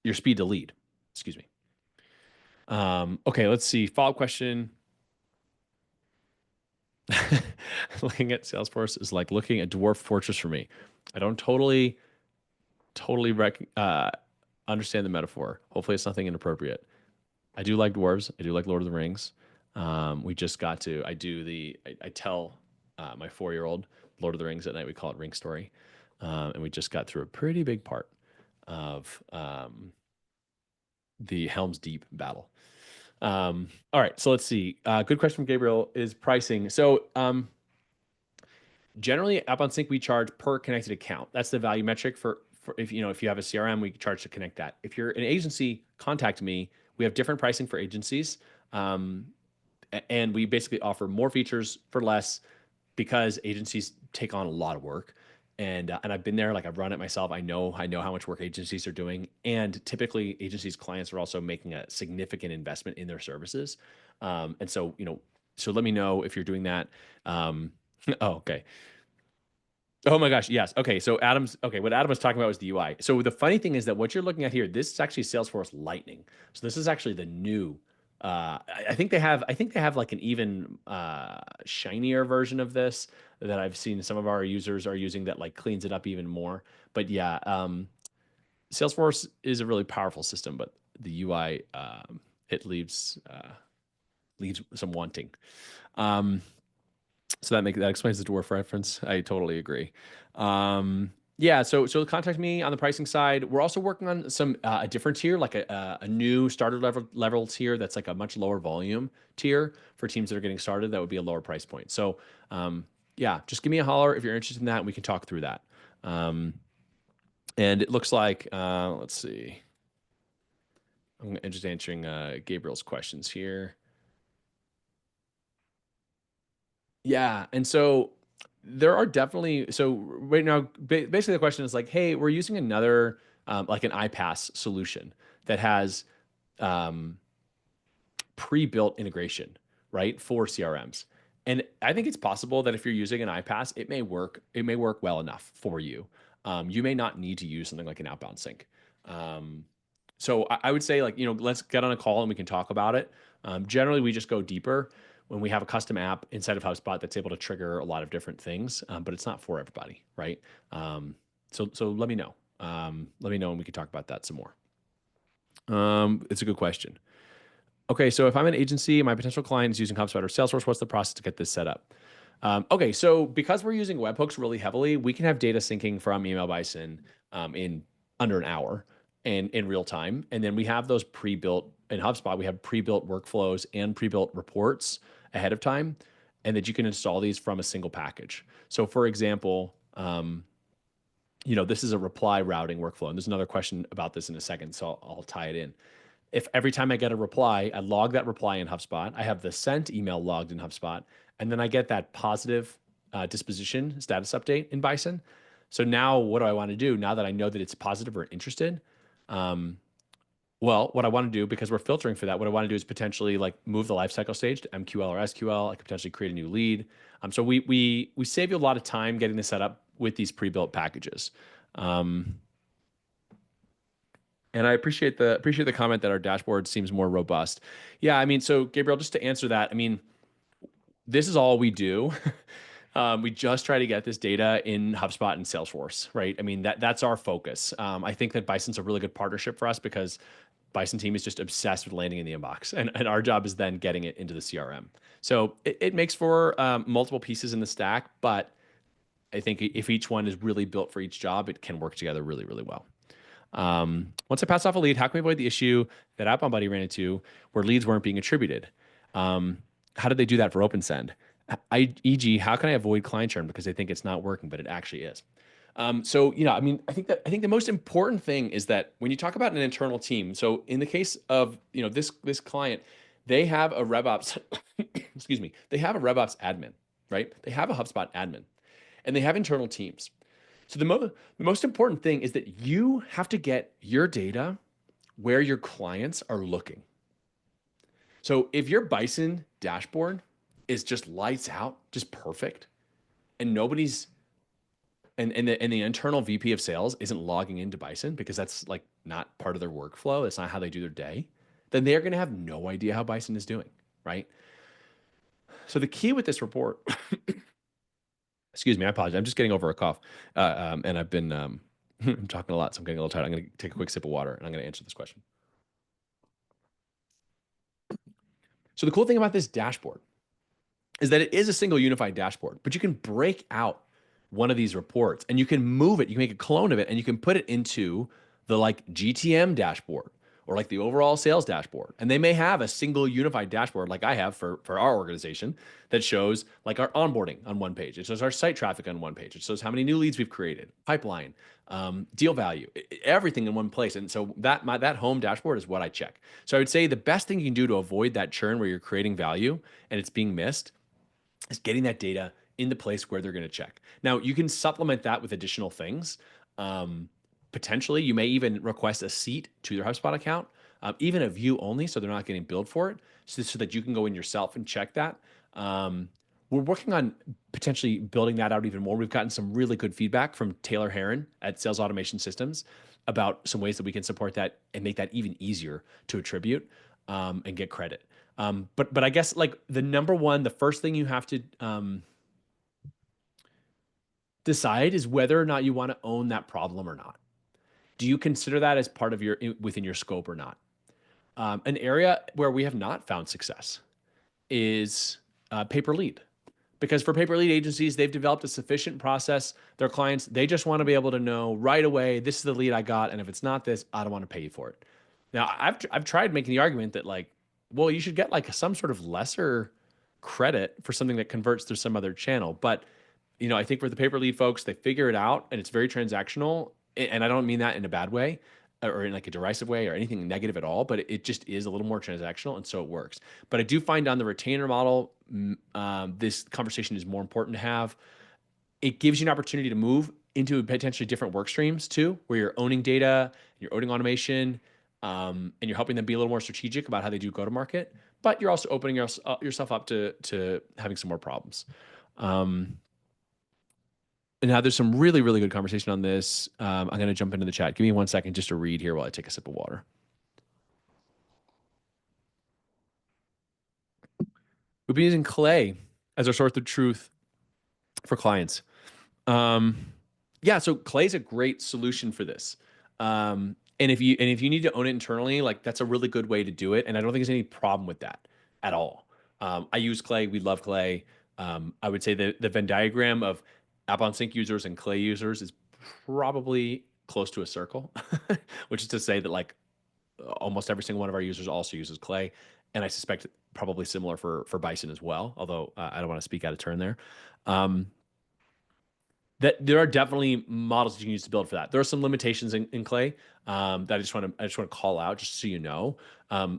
your speed to lead. Excuse me. Okay, let's see. Follow-up question. Looking at Salesforce is like looking at Dwarf Fortress for me. I don't totally understand the metaphor. Hopefully, it's nothing inappropriate. I do like dwarves. I do like Lord of the Rings. We just got to. I tell my 4-year-old Lord of the Rings at night. We call it Ring Story, and we just got through a pretty big part of the Helm's Deep battle. All right, so let's see. Good question from Gabriel is pricing. So generally, OutboundSync we charge per connected account. That's the value metric for if you have a CRM, we charge to connect that. If you're an agency, contact me. We have different pricing for agencies, and we basically offer more features for less because agencies take on a lot of work. And I've been there, like I've run it myself. I know how much work agencies are doing, and typically agencies' clients are also making a significant investment in their services. And so so let me know if you're doing that. Oh, okay. Oh my gosh, yes. Okay, so what Adam was talking about was the UI. So the funny thing is that what you're looking at here, this is actually Salesforce Lightning. So this is actually the new. I think they have like an even shinier version of this that I've seen some of our users are using that like cleans it up even more. But yeah, Salesforce is a really powerful system, but the UI it leaves some wanting. So that explains the dwarf reference. I totally agree. Yeah, so contact me on the pricing side. We're also working on some a different tier, like a new starter level tier that's like a much lower volume tier for teams that are getting started. That would be a lower price point. So yeah, just give me a holler if you're interested in that, and we can talk through that. And it looks like let's see. I'm just answering Gabriel's questions here. Yeah, and so there are definitely right now basically the question is like, hey, we're using another like an iPass solution that has pre-built integration, right, for CRMs. And I think it's possible that if you're using an iPass, it may work well enough for you. You may not need to use something like an OutboundSync. So I would say, like, let's get on a call and we can talk about it. Generally, we just go deeper when we have a custom app inside of HubSpot that's able to trigger a lot of different things, but it's not for everybody, right? So let me know. Let me know and we can talk about that some more. It's a good question. Okay, so if I'm an agency and my potential client is using HubSpot or Salesforce, what's the process to get this set up? Okay, so because we're using webhooks really heavily, we can have data syncing from Email Bison in under an hour and in real time. And then we have those pre-built in HubSpot. We have pre-built workflows and pre-built reports ahead of time, and that you can install these from a single package. So for example, this is a reply routing workflow. And there's another question about this in a second, so I'll tie it in. If every time I get a reply, I log that reply in HubSpot, I have the sent email logged in HubSpot, and then I get that positive disposition status update in Bison. So now what do I want to do now that I know that it's positive or interested? Well, what I want to do, because we're filtering for that, what I want to do is potentially like move the lifecycle stage to MQL or SQL. I could potentially create a new lead. So we save you a lot of time getting this set up with these pre-built packages. And I appreciate the comment that our dashboard seems more robust. Yeah, I mean, so Gabriel, just to answer that, I mean, this is all we do. We just try to get this data in HubSpot and Salesforce, right? I mean, that's our focus. I think that Bison's a really good partnership for us because Bison team is just obsessed with landing in the inbox, and our job is then getting it into the CRM. So it makes for multiple pieces in the stack, but I think if each one is really built for each job, it can work together really, really well. Once I pass off a lead, how can we avoid the issue that Outbound Buddy ran into where leads weren't being attributed? How did they do that for OpenSend? E.g., how can I avoid client churn because they think it's not working, but it actually is? So, I mean, I think the most important thing is that when you talk about an internal team, so in the case of, this client, they have a RevOps, excuse me, they have a RevOps admin, right? They have a HubSpot admin, and they have internal teams. So the most important thing is that you have to get your data where your clients are looking. So if your Bison dashboard is just lights out, just perfect, and nobody's and the internal VP of sales isn't logging into Bison because that's like not part of their workflow, that's not how they do their day, then they're going to have no idea how Bison is doing, right? So the key with this report, excuse me, I apologize, I'm just getting over a cough, and I've been I'm talking a lot, so I'm getting a little tired. I'm going to take a quick sip of water, and I'm going to answer this question. So the cool thing about this dashboard is that it is a single unified dashboard, but you can break out one of these reports and you can move it, you can make a clone of it, and you can put it into the like GTM dashboard or like the overall sales dashboard. And they may have a single unified dashboard like I have for our organization that shows like our onboarding on one page. It shows our site traffic on one page. It shows how many new leads we've created, pipeline, deal value, everything in one place. And so that home dashboard is what I check. So I would say the best thing you can do to avoid that churn where you're creating value and it's being missed is getting that data in the place where they're going to check. Now, you can supplement that with additional things. Potentially, you may even request a seat to their HubSpot account, even a view only, so they're not getting billed for it, so that you can go in yourself and check that. We're working on potentially building that out even more. We've gotten some really good feedback from Taylor Heron at Sales Automation Systems about some ways that we can support that and make that even easier to attribute and get credit. But I guess like the first thing you have to decide is whether or not you want to own that problem or not. Do you consider that as part of within your scope or not? An area where we have not found success is paper lead. Because for paper lead agencies, they've developed a sufficient process. Their clients, they just want to be able to know right away, this is the lead I got, and if it's not this, I don't want to pay you for it. Now, I've tried making the argument that like, well, you should get like some sort of lesser credit for something that converts through some other channel. But I think for the paper lead folks, they figure it out, and it's very transactional. And I don't mean that in a bad way or in like a derisive way or anything negative at all, but it just is a little more transactional, and so it works. But I do find on the retainer model, this conversation is more important to have. It gives you an opportunity to move into potentially different work streams too, where you're owning data, you're owning automation, and you're helping them be a little more strategic about how they do go to market. But you're also opening yourself up to having some more problems. And now there's some really, really good conversation on this. I'm going to jump into the chat. Give me 1 second just to read here while I take a sip of water. We've been using Clay as our source of truth for clients. Yeah, so Clay's a great solution for this. And if you need to own it internally, like that's a really good way to do it. And I don't think there's any problem with that at all. I use Clay. We love Clay. I would say the Venn diagram of OutboundSync users and Clay users is probably close to a circle, which is to say that like almost every single one of our users also uses Clay. And I suspect probably similar for Bison as well, although I don't want to speak out of turn there. That there are definitely models that you can use to build for that. There are some limitations in Clay that I just want to call out just so you know.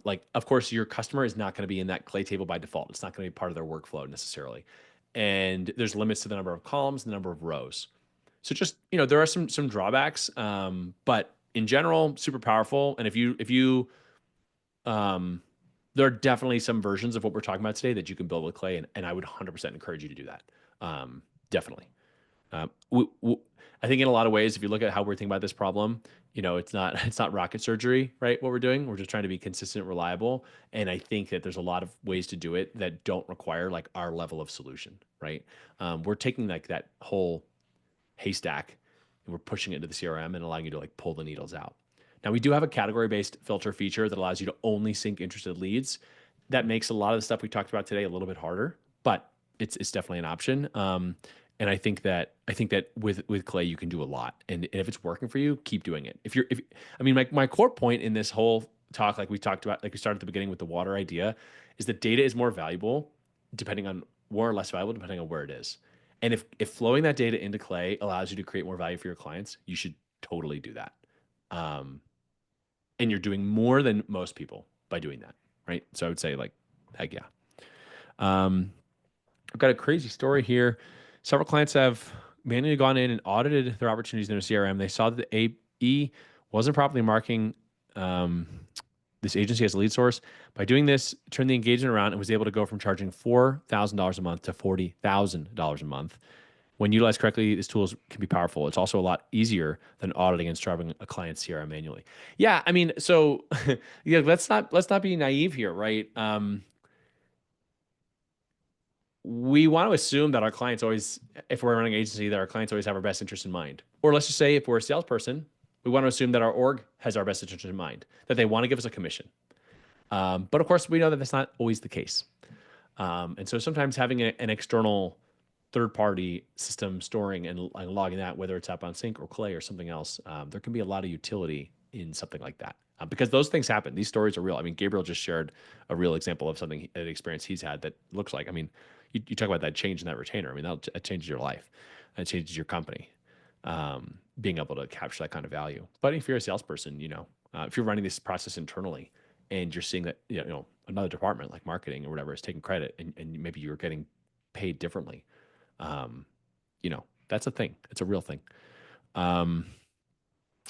Like, of course, your customer is not going to be in that Clay table by default. It's not going to be part of their workflow necessarily. And there's limits to the number of columns, the number of rows. So just, there are some drawbacks, but in general, super powerful. And if you there are definitely some versions of what we're talking about today that you can build with Clay, and I would 100% encourage you to do that. Definitely. I think in a lot of ways, if you look at how we're thinking about this problem, it's not rocket surgery, right? What we're doing, we're just trying to be consistent, reliable. And I think that there's a lot of ways to do it that don't require like our level of solution, right? We're taking like that whole haystack and we're pushing it into the CRM and allowing you to like pull the needles out. Now we do have a category-based filter feature that allows you to only sync interested leads. That makes a lot of the stuff we talked about today a little bit harder, but it's definitely an option. And I think that with Clay you can do a lot, and if it's working for you, keep doing it. My core point in this whole talk, like we talked about, like we started at the beginning with the water idea, is that data is more valuable depending on more or less valuable depending on where it is. And if flowing that data into Clay allows you to create more value for your clients, you should totally do that. And you're doing more than most people by doing that, right? So I would say like, heck yeah. I've got a crazy story here. Several clients have manually gone in and audited their opportunities in their CRM. They saw that the AE wasn't properly marking this agency as a lead source. By doing this, turned the engagement around and was able to go from charging $4,000 a month to $40,000 a month. When utilized correctly, these tools can be powerful. It's also a lot easier than auditing and scrubbing a client's CRM manually. Yeah, I mean, so yeah, let's not be naive here, right? We want to assume that our clients always, if we're running an agency, that our clients always have our best interest in mind. Or let's just say if we're a salesperson, we want to assume that our org has our best interest in mind, that they want to give us a commission. But of course, we know that that's not always the case. And so sometimes having an external third-party system storing and logging that, whether it's OutboundSync or Clay or something else, there can be a lot of utility in something like that. Because those things happen. These stories are real. I mean, Gabriel just shared a real example of something, an experience he's had that looks like, I mean, you talk about that change in that retainer. I mean, that changes your life. That changes your company. Being able to capture that kind of value. But if you're a salesperson, if you're running this process internally and you're seeing that, another department like marketing or whatever is taking credit and maybe you're getting paid differently, that's a thing. It's a real thing.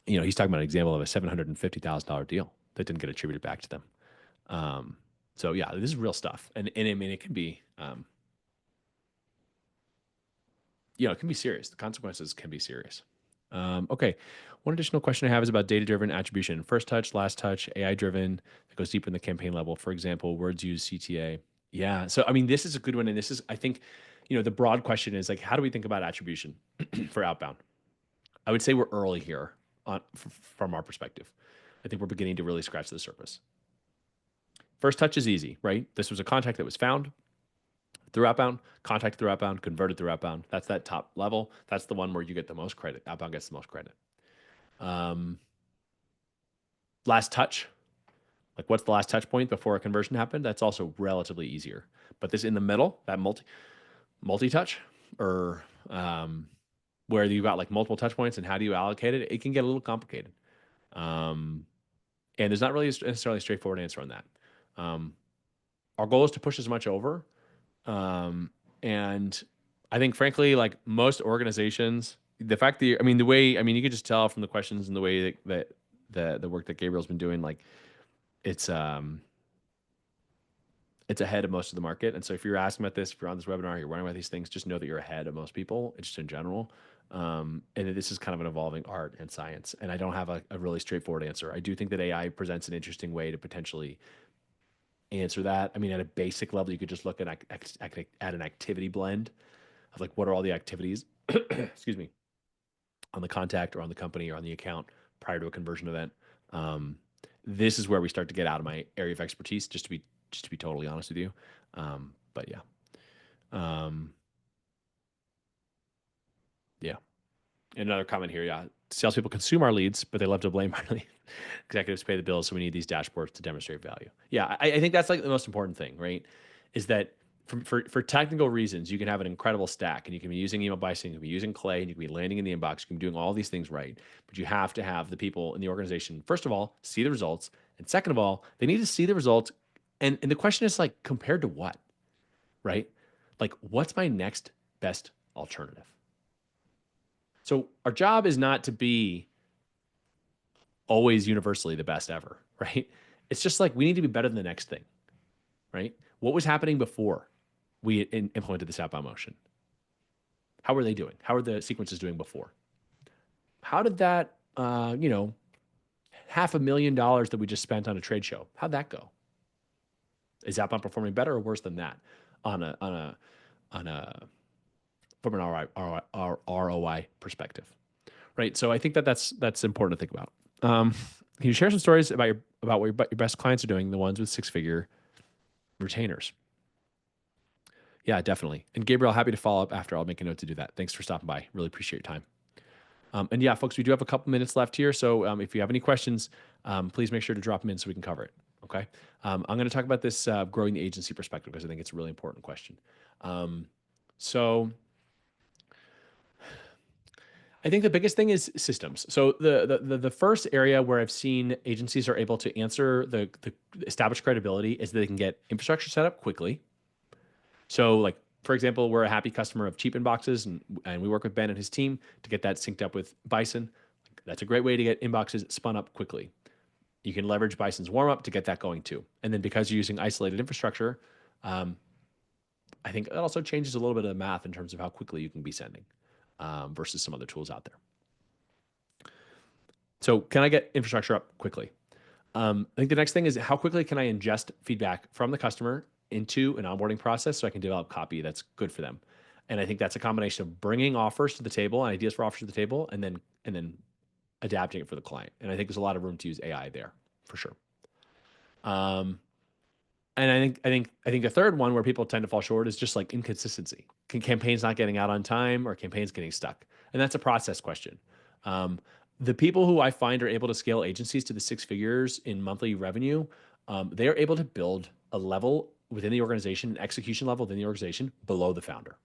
He's talking about an example of a $750,000 deal that didn't get attributed back to them. So yeah, this is real stuff. And I mean, it can be, it can be serious. The consequences can be serious. Okay. One additional question I have is about data-driven attribution. First touch, last touch, AI-driven, that goes deeper in the campaign level. For example, words used, CTA. Yeah. So, I mean, this is a good one. And this is, I think, the broad question is like, how do we think about attribution for outbound? I would say we're early here from our perspective. I think we're beginning to really scratch the surface. First touch is easy, right? This was a contact that was found through outbound, contacted through outbound, converted through outbound. That's that top level. That's the one where you get the most credit. Outbound gets the most credit. Last touch, like what's the last touch point before a conversion happened? That's also relatively easier. But this in the middle, that multi-touch, or where you've got like multiple touch points and how do you allocate it, it can get a little complicated. And there's not really necessarily a straightforward answer on that. Our goal is to push as much over. And I think frankly, like most organizations, the fact that you could just tell from the questions and the way that the work that Gabriel's been doing, like it's ahead of most of the market. And so if you're asking about this, if you're on this webinar, you're wondering about these things, just know that you're ahead of most people, just in general. And this is kind of an evolving art and science. And I don't have a really straightforward answer. I do think that AI presents an interesting way to potentially answer that. I mean, at a basic level, you could just look at an activity blend of like, what are all the activities, excuse me, on the contact or on the company or on the account prior to a conversion event. This is where we start to get out of my area of expertise, just to be totally honest with you. But yeah. Yeah. Another comment here. Yeah. Salespeople consume our leads, but they love to blame our lead. Executives pay the bills. So we need these dashboards to demonstrate value. Yeah. I think that's like the most important thing, right? Is that for technical reasons, you can have an incredible stack and you can be using email bysync, you can be using Clay, and you can be landing in the inbox, you can be doing all these things right. But you have to have the people in the organization, first of all, see the results. And second of all, they need to see the results. And the question is like, compared to what, right? Like, what's my next best alternative? So our job is not to be always universally the best ever, right? It's just like we need to be better than the next thing, right? What was happening before we implemented this outbound motion? How were they doing? How are the sequences doing before? How did that, $500,000 that we just spent on a trade show, how'd that go? Is outbound performing better or worse than that from an ROI perspective, right? So I think that's important to think about. Can you share some stories about what your best clients are doing, the ones with six-figure retainers? Yeah, definitely. And Gabriel, happy to follow up after. I'll make a note to do that. Thanks for stopping by. Really appreciate your time. And yeah, folks, we do have a couple minutes left here. So if you have any questions, please make sure to drop them in so we can cover it. Okay. I'm going to talk about this growing the agency perspective because I think it's a really important question. So I think the biggest thing is systems. So the first area where I've seen agencies are able to answer the established credibility is that they can get infrastructure set up quickly. So like for example, we're a happy customer of Cheap Inboxes, and we work with Ben and his team to get that synced up with Bison. That's a great way to get inboxes spun up quickly. You can leverage Bison's warm up to get that going too. And then because you're using isolated infrastructure, um, I think it also changes a little bit of the math in terms of how quickly you can be sending versus some other tools out there. So can I get infrastructure up quickly? I think the next thing is how quickly can I ingest feedback from the customer into an onboarding process so I can develop copy that's good for them. And I think that's a combination of bringing offers to the table and ideas for offers to the table, and then adapting it for the client. And I think there's a lot of room to use AI there for sure. And I think the third one where people tend to fall short is just like inconsistency. Campaigns not getting out on time or campaigns getting stuck, and that's a process question. The people who I find are able to scale agencies to the 6 figures in monthly revenue, they are able to build a level within the organization, an execution level within the organization below the founder.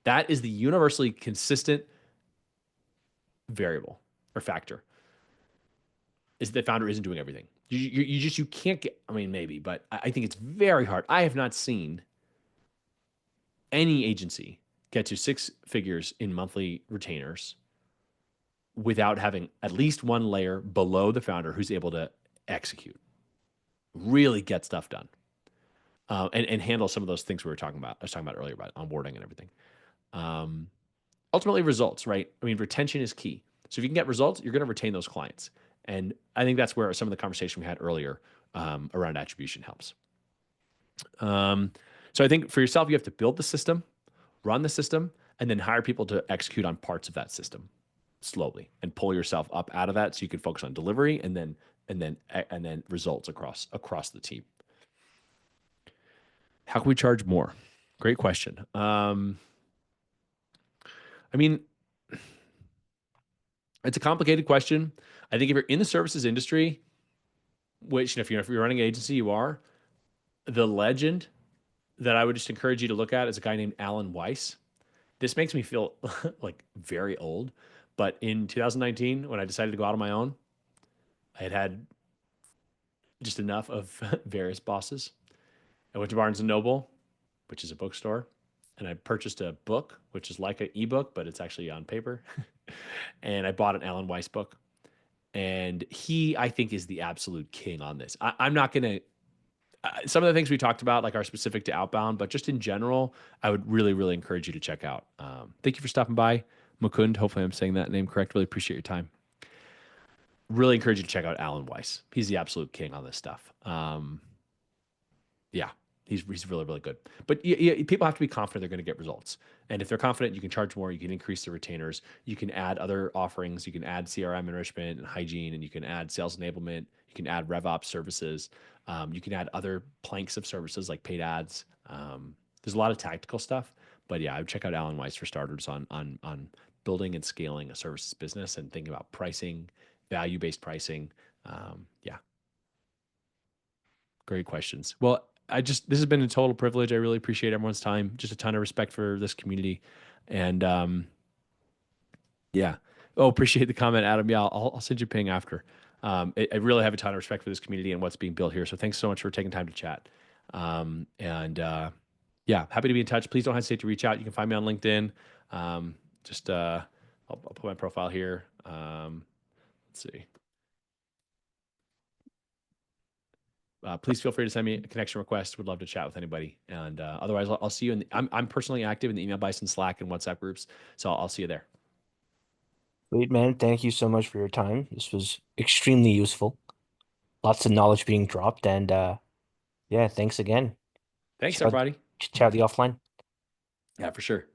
That is the universally consistent variable or factor, is that the founder isn't doing everything. You can't get, I mean, maybe, but I think it's very hard. I have not seen any agency get to 6 figures in monthly retainers without having at least one layer below the founder who's able to execute, really get stuff done, and handle some of those things we were talking about. I was talking about earlier about onboarding and everything. Ultimately, results, right? I mean, retention is key. So if you can get results, you're going to retain those clients. And I think that's where some of the conversation we had earlier around attribution helps. So I think for yourself, you have to build the system, run the system, and then hire people to execute on parts of that system slowly and pull yourself up out of that so you can focus on delivery and then results across the team. How can we charge more? Great question. I mean, it's a complicated question. I think if you're in the services industry, which if you're running an agency, you are, the legend that I would just encourage you to look at is a guy named Alan Weiss. This makes me feel like very old, but in 2019, when I decided to go out on my own, I had just enough of various bosses. I went to Barnes and Noble, which is a bookstore, and I purchased a book, which is like an ebook, but it's actually on paper. And I bought an Alan Weiss book. And he, I think, is the absolute king on this. I'm not going to, some of the things we talked about, like are specific to Outbound, but just in general, I would really, really encourage you to check out. Thank you for stopping by, Mukund. Hopefully I'm saying that name correct. Really appreciate your time. Really encourage you to check out Alan Weiss. He's the absolute king on this stuff. Yeah, he's really, really good. But people have to be confident they're going to get results. And if they're confident, you can charge more, you can increase the retainers, you can add other offerings, you can add CRM enrichment and hygiene, and you can add sales enablement, you can add RevOps services, you can add other planks of services like paid ads. There's a lot of tactical stuff, but yeah, I would check out Alan Weiss for starters on building and scaling a services business and thinking about pricing, value-based pricing. Yeah, great questions. Well, this has been a total privilege. I really appreciate everyone's time. Just a ton of respect for this community. And yeah. Oh, appreciate the comment, Adam. Yeah, I'll send you a ping after. I really have a ton of respect for this community and what's being built here. So thanks so much for taking time to chat. Yeah, happy to be in touch. Please don't hesitate to reach out. You can find me on LinkedIn. I'll put my profile here. Let's see. Please feel free to send me a connection request. Would love to chat with anybody. And otherwise, I'll see you I'm personally active in the Email Bison Slack and WhatsApp groups. So I'll see you there. Great, man. Thank you so much for your time. This was extremely useful. Lots of knowledge being dropped, and yeah, thanks again. Thanks, Chat, everybody. chat with you offline. Yeah, for sure.